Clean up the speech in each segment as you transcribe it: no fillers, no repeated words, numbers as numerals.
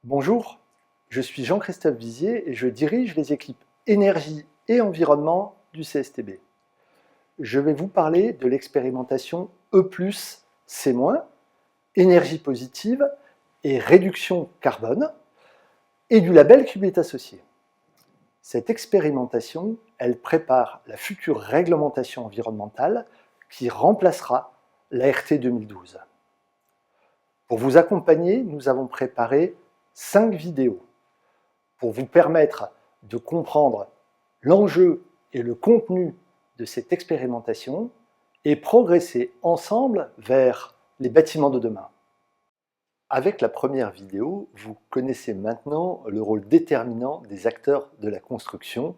Bonjour, je suis Jean-Christophe Vizier et je dirige les équipes énergie et environnement du CSTB. Je vais vous parler de l'expérimentation E+, C-, énergie positive et réduction carbone, et du label Cube est associé. Cette expérimentation, elle prépare la future réglementation environnementale qui remplacera la RT 2012. Pour vous accompagner, nous avons préparé 5 vidéos pour vous permettre de comprendre l'enjeu et le contenu de cette expérimentation et progresser ensemble vers les bâtiments de demain. Avec la première vidéo, vous connaissez maintenant le rôle déterminant des acteurs de la construction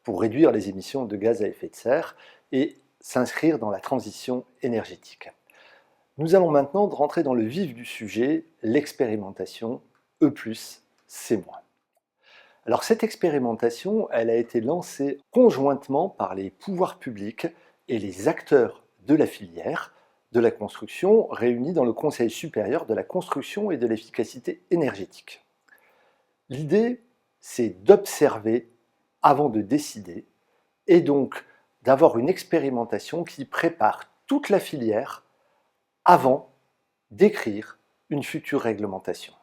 pour réduire les émissions de gaz à effet de serre et s'inscrire dans la transition énergétique. Nous allons maintenant rentrer dans le vif du sujet, l'expérimentation E+, C-. Alors cette expérimentation, elle a été lancée conjointement par les pouvoirs publics et les acteurs de la filière de la construction réunis dans le Conseil supérieur de la construction et de l'efficacité énergétique. L'idée, c'est d'observer avant de décider et donc d'avoir une expérimentation qui prépare toute la filière avant d'écrire une future réglementation.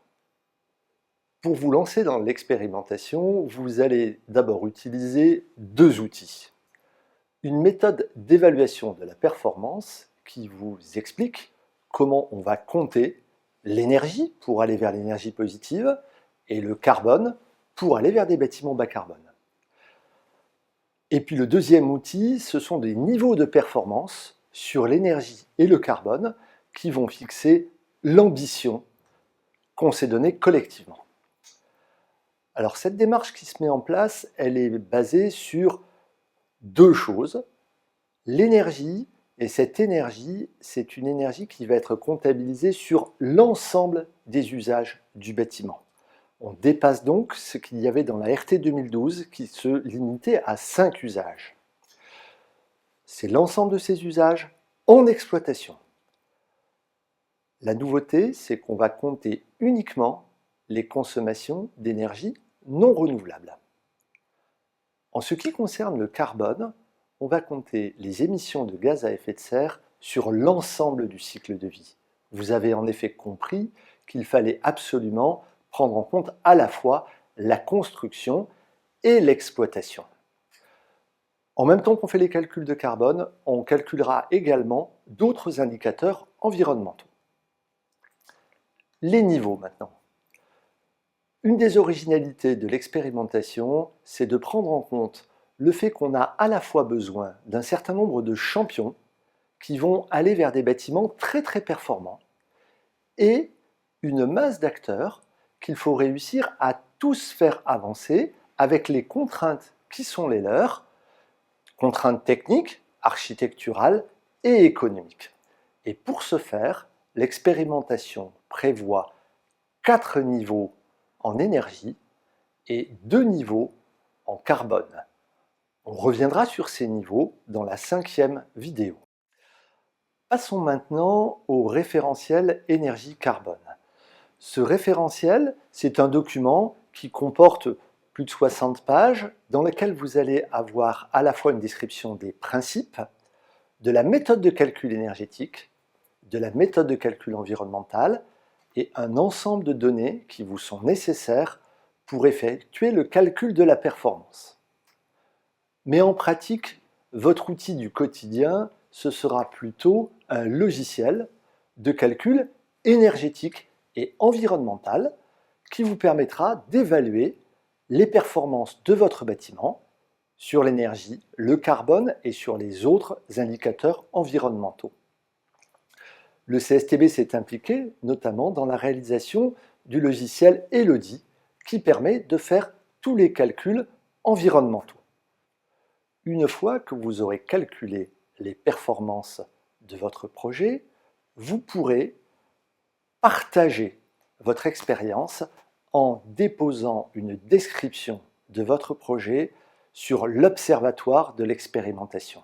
Pour vous lancer dans l'expérimentation, vous allez d'abord utiliser 2 outils. Une méthode d'évaluation de la performance qui vous explique comment on va compter l'énergie pour aller vers l'énergie positive et le carbone pour aller vers des bâtiments bas carbone. Et puis le deuxième outil, ce sont des niveaux de performance sur l'énergie et le carbone qui vont fixer l'ambition qu'on s'est donnée collectivement. Alors cette démarche qui se met en place, elle est basée sur 2 choses. L'énergie, et cette énergie, c'est une énergie qui va être comptabilisée sur l'ensemble des usages du bâtiment. On dépasse donc ce qu'il y avait dans la RT 2012 qui se limitait à 5 usages. C'est l'ensemble de ces usages en exploitation. La nouveauté, c'est qu'on va compter uniquement les consommations d'énergie non renouvelables. En ce qui concerne le carbone, on va compter les émissions de gaz à effet de serre sur l'ensemble du cycle de vie. Vous avez en effet compris qu'il fallait absolument prendre en compte à la fois la construction et l'exploitation. En même temps qu'on fait les calculs de carbone, on calculera également d'autres indicateurs environnementaux. Les niveaux maintenant. Une des originalités de l'expérimentation, c'est de prendre en compte le fait qu'on a à la fois besoin d'un certain nombre de champions qui vont aller vers des bâtiments très très performants et une masse d'acteurs qu'il faut réussir à tous faire avancer avec les contraintes qui sont les leurs, contraintes techniques, architecturales et économiques. Et pour ce faire, l'expérimentation prévoit 4 niveaux en énergie et 2 niveaux en carbone. On reviendra sur ces niveaux dans la 5e vidéo. Passons maintenant au référentiel énergie-carbone. Ce référentiel, c'est un document qui comporte plus de 60 pages dans lequel vous allez avoir à la fois une description des principes, de la méthode de calcul énergétique, de la méthode de calcul environnemental et un ensemble de données qui vous sont nécessaires pour effectuer le calcul de la performance. Mais en pratique, votre outil du quotidien, ce sera plutôt un logiciel de calcul énergétique et environnemental qui vous permettra d'évaluer les performances de votre bâtiment sur l'énergie, le carbone et sur les autres indicateurs environnementaux. Le CSTB s'est impliqué notamment dans la réalisation du logiciel Elodie qui permet de faire tous les calculs environnementaux. Une fois que vous aurez calculé les performances de votre projet, vous pourrez partager votre expérience en déposant une description de votre projet sur l'observatoire de l'expérimentation.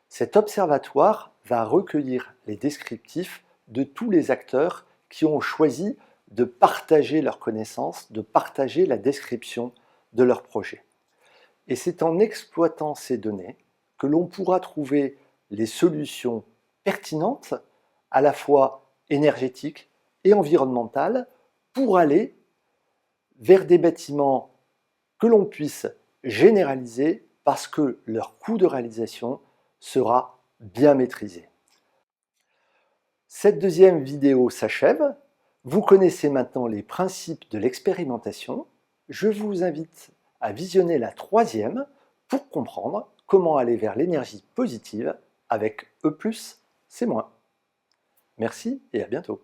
Cet observatoire va recueillir les descriptifs de tous les acteurs qui ont choisi de partager leurs connaissances, de partager la description de leur projet. Et c'est en exploitant ces données que l'on pourra trouver les solutions pertinentes, à la fois énergétiques et environnementales, pour aller vers des bâtiments que l'on puisse généraliser parce que leur coût de réalisation sera bien maîtrisé. Cette deuxième vidéo s'achève. Vous connaissez maintenant les principes de l'expérimentation. Je vous invite à visionner la troisième pour comprendre comment aller vers l'énergie positive avec E+, c'est moins. Merci et à bientôt.